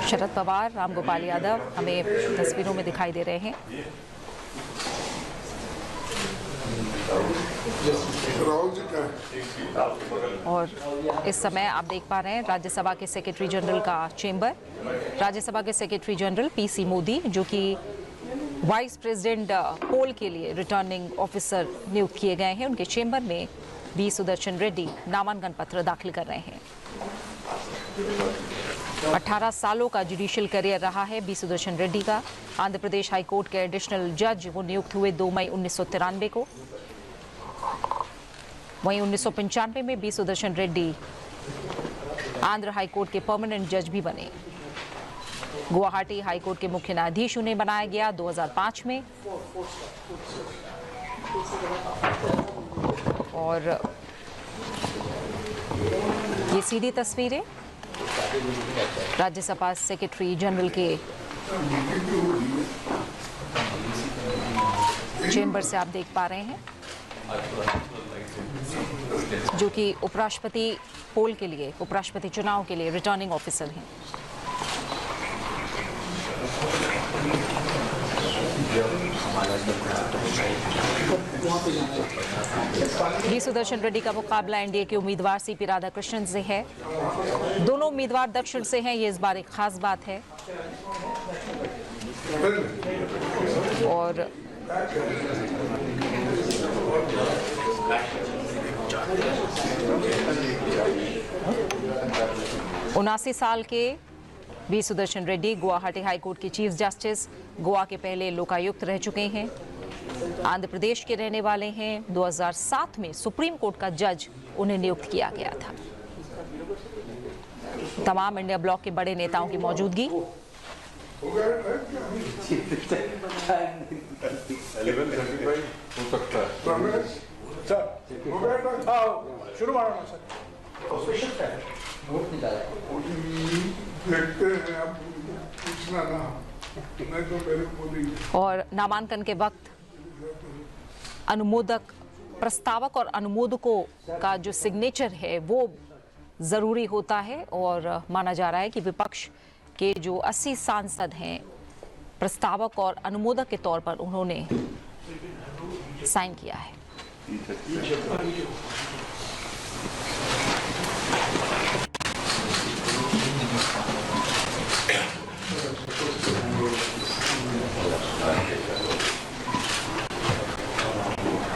शरद पवार, राम गोपाल यादव हमें तस्वीरों में दिखाई दे रहे हैं। और इस समय आप देख पा रहे हैं राज्यसभा के सेक्रेटरी जनरल का चेंबर। राज्यसभा के सेक्रेटरी जनरल पीसी मोदी, जो कि वाइस प्रेसिडेंट पोल के लिए रिटर्निंग ऑफिसर नियुक्त किए गए हैं, उनके चेंबर में बी सुदर्शन रेड्डी नामांकन पत्र दाखिल कर रहे हैं। 18 सालों का जुडिशियल करियर रहा है बी सुदर्शन रेड्डी का। आंध्र प्रदेश हाई कोर्ट के एडिशनल जज वो नियुक्त हुए 2 मई 1993 को। वहीं 1995 में B Sudarshan Reddy Andhra high court के परमानेंट जज भी बने। गुवाहाटी हाई कोर्ट के मुख्य न्यायाधीश उन्हें बनाया गया 2005 में। और ये सीधी तस्वीरें राज्यसभा सेक्रेटरी जनरल के चेंबर से आप देख पा रहे हैं, जो कि उपराष्ट्रपति पोल के लिए, उपराष्ट्रपति चुनाव के लिए रिटर्निंग ऑफिसर हैं। बी सुदर्शन रेड्डी का मुकाबला एनडीए के उम्मीदवार सीपी राधाकृष्णन से है। दोनों उम्मीदवार दक्षिण से हैं, ये इस बार एक खास बात है। और उनासी साल के B Sudarshan Reddy Guwahati high court के चीफ जस्टिस, गोवा के पहले लोकायुक्त रह चुके हैं। आंध्र प्रदेश के रहने वाले हैं। 2007 में सुप्रीम कोर्ट का जज उन्हें नियुक्त किया गया था। तमाम इंडिया ब्लॉक के बड़े नेताओं की मौजूदगी। और नामांकन के वक्त अनुमोदक, प्रस्तावक और अनुमोदकों का जो सिग्नेचर है वो जरूरी होता है। और माना जा रहा है कि विपक्ष के जो 80 सांसद हैं, प्रस्तावक और अनुमोदक के तौर पर उन्होंने साइन किया है।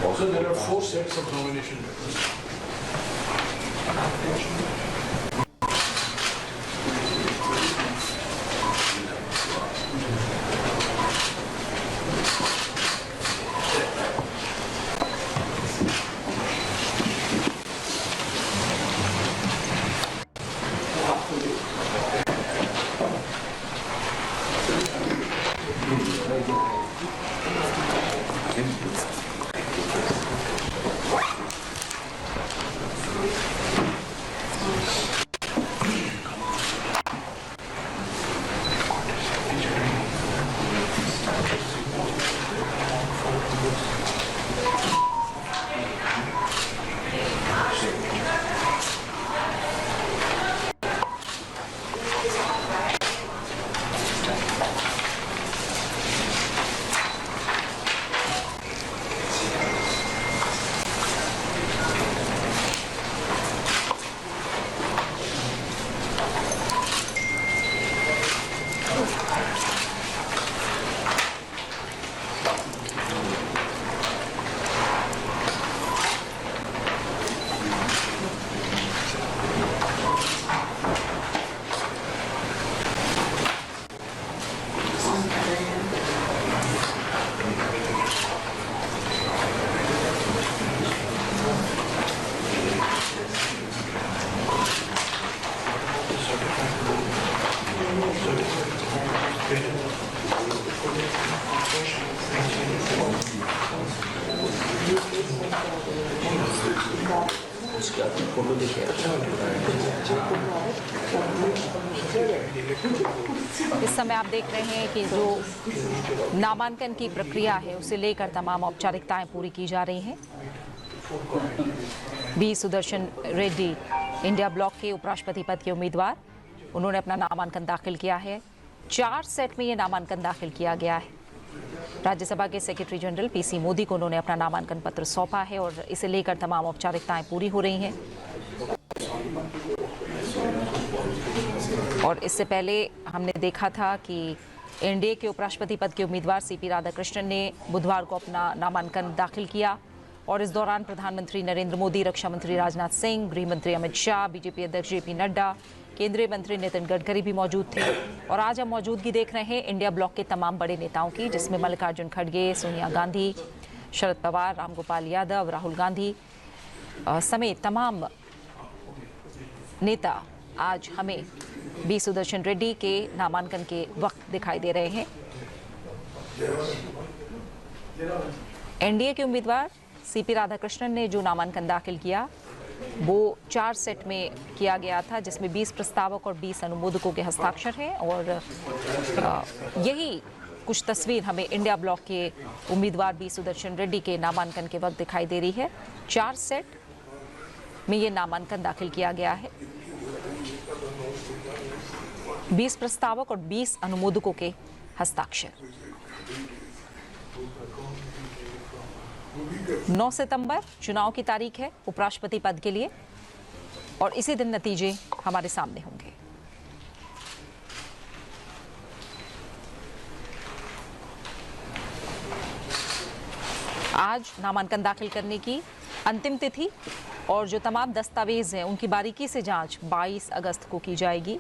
Also, there are 4 sets of nomination letters. Photo देखिए। इस समय आप देख रहे हैं कि जो नामांकन की प्रक्रिया है उसे लेकर तमाम औपचारिकताएं पूरी की जा रही हैं। B Sudarshan Reddy India bloc के उपराष्ट्रपति पद के उम्मीदवार उन्होंने अपना नामांकन दाखिल किया है। 4 सेट में ये नामांकन दाखिल किया गया है। राज्यसभा के सेक्रेटरी जनरल पीसी मोदी को उन्होंने अपना नामांकन पत्र सौंपा है और इसे लेकर तमाम औपचारिकताएं पूरी हो रही हैं। और इससे पहले हमने देखा था कि एनडीए के उपराष्ट्रपति पद के उम्मीदवार सीपी राधाकृष्णन ने बुधवार को अपना नामांकन दाखिल किया और इस दौरान प्रधानमंत्री नरेंद्र मोदी, रक्षा मंत्री राजनाथ सिंह, गृह मंत्री अमित शाह, बीजेपी अध्यक्ष जेपी नड्डा, केंद्रीय मंत्री नितिन गडकरी भी मौजूद थे। और आज हम मौजूदगी देख रहे हैं इंडिया ब्लॉक के तमाम बड़े नेताओं की, जिसमें मल्लिकार्जुन खड़गे, सोनिया गांधी, शरद पवार, रामगोपाल यादव, राहुल गांधी समेत तमाम नेता आज हमें बी सुदर्शन रेड्डी के नामांकन के वक्त दिखाई दे रहे हैं। एनडीए के उम्मीदवार सीपी राधाकृष्णन ने जो नामांकन दाखिल किया वो 4 सेट में किया गया था, जिसमें 20 प्रस्तावक और 20 अनुमोदकों के हस्ताक्षर हैं। और यही कुछ तस्वीर हमें इंडिया ब्लॉक के उम्मीदवार बी सुदर्शन रेड्डी के नामांकन के वक्त दिखाई दे रही है। 4 सेट में ये नामांकन दाखिल किया गया है। 20 प्रस्तावक और 20 अनुमोदकों के हस्ताक्षर। 9 सितंबर चुनाव की तारीख है उपराष्ट्रपति पद के लिए और इसी दिन नतीजे हमारे सामने होंगे। आज नामांकन दाखिल करने की अंतिम तिथि और जो तमाम दस्तावेज हैं उनकी बारीकी से जांच 22 अगस्त को की जाएगी।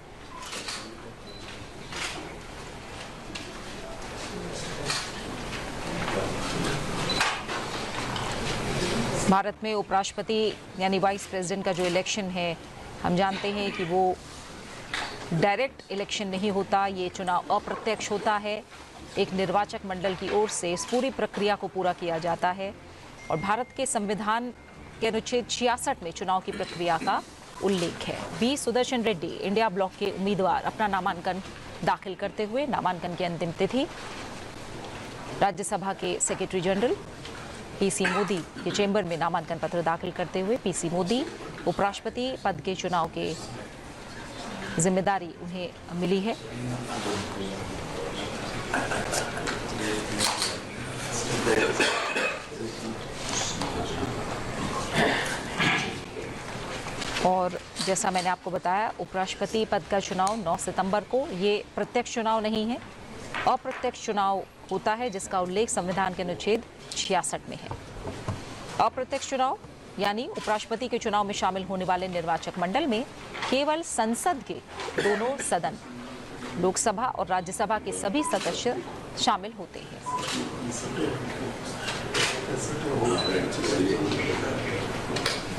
भारत में उपराष्ट्रपति यानी वाइस प्रेसिडेंट का जो इलेक्शन है, हम जानते हैं कि वो डायरेक्ट इलेक्शन नहीं होता, ये चुनाव अप्रत्यक्ष होता है। एक निर्वाचक मंडल की ओर से इस पूरी प्रक्रिया को पूरा किया जाता है और भारत के संविधान के अनुच्छेद 66 में चुनाव की प्रक्रिया का उल्लेख है। B Sudarshan Reddy India bloc के उम्मीदवार अपना नामांकन दाखिल करते हुए नामांकन की अंतिम तिथि राज्यसभा के सेक्रेटरी जनरल पीसी मोदी के चेंबर में नामांकन पत्र दाखिल करते हुए पीसी मोदी उपराष्ट्रपति पद के चुनाव के जिम्मेदारी उन्हें मिली है। और जैसा मैंने आपको बताया, उपराष्ट्रपति पद का चुनाव 9 सितंबर को, ये प्रत्यक्ष चुनाव नहीं है, अप्रत्यक्ष चुनाव होता है जिसका उल्लेख संविधान के अनुच्छेद 66 में है। अप्रत्यक्ष चुनाव यानी उपराष्ट्रपति के चुनाव में शामिल होने वाले निर्वाचक मंडल में केवल संसद के दोनों सदन, लोकसभा और राज्यसभा के सभी सदस्य शामिल होते हैं।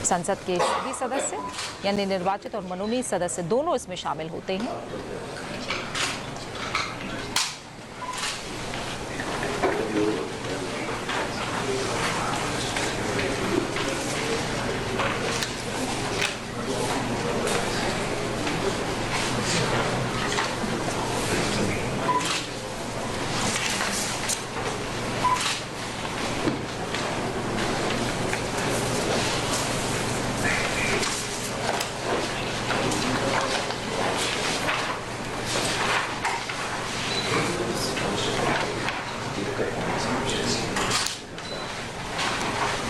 संसद के सभी सदस्य यानी निर्वाचित और मनोनीत सदस्य दोनों इसमें शामिल होते हैं।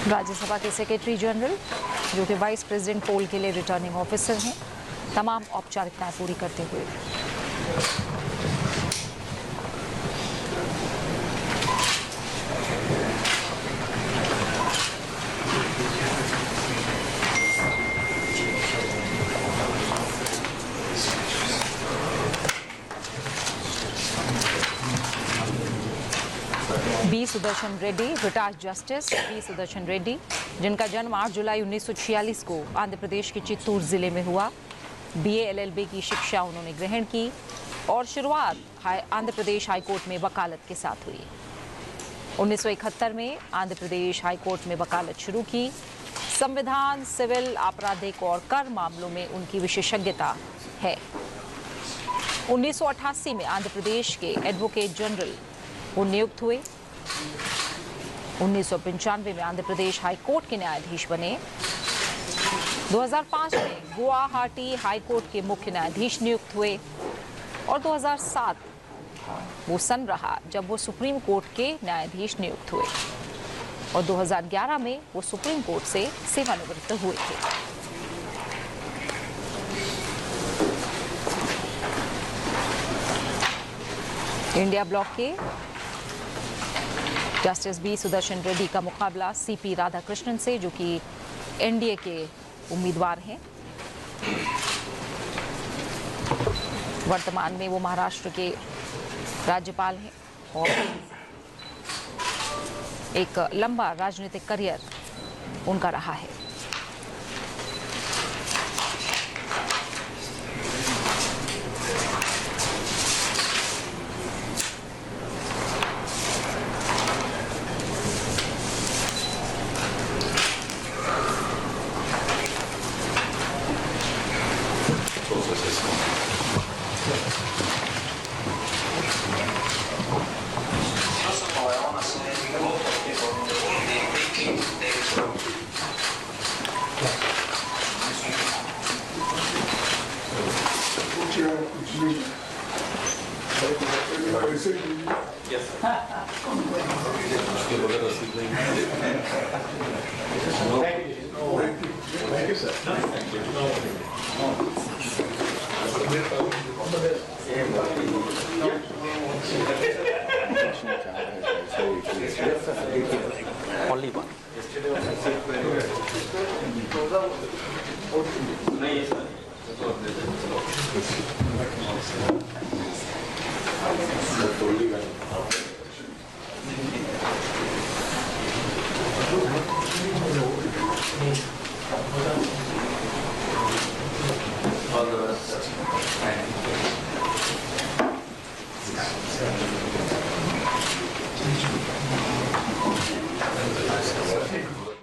राज्यसभा के सेक्रेटरी जनरल जो कि वाइस प्रेसिडेंट पोल के लिए रिटर्निंग ऑफिसर हैं, तमाम औपचारिकताएं पूरी करते हुए B Sudarshan Reddy, retired justice B Sudarshan Reddy, जिनका जन्म 8 जुलाई 1946 को आंध्र प्रदेश के चित्तूर जिले में हुआ। बीए एलएलबी की शिक्षा उन्होंने ग्रहण की और शुरुआत आंध्र प्रदेश हाईकोर्ट में वकालत के साथ हुई। 1971 में आंध्र प्रदेश हाईकोर्ट में वकालत शुरू की। संविधान, सिविल, आपराधिक और कर मामलों में उनकी विशेषज्ञता है। 1988 में आंध्र प्रदेश के एडवोकेट जनरल वो नियुक्त हुए। 1995 में आंध्र प्रदेश हाई कोर्ट के न्यायाधीश बने। 2005 में गुवाहाटी हाई कोर्ट के मुख्य न्यायाधीश नियुक्त हुए और 2007 वो सन रहा जब वो सुप्रीम कोर्ट के न्यायाधीश नियुक्त हुए और 2011 में वो सुप्रीम कोर्ट से सेवानिवृत्त हुए थे। इंडिया ब्लॉक के जस्टिस बी सुदर्शन रेड्डी का मुकाबला सीपी राधाकृष्णन से, जो कि एनडीए के उम्मीदवार हैं। वर्तमान में वो महाराष्ट्र के राज्यपाल हैं और एक लंबा राजनीतिक करियर उनका रहा है। Only one. नहीं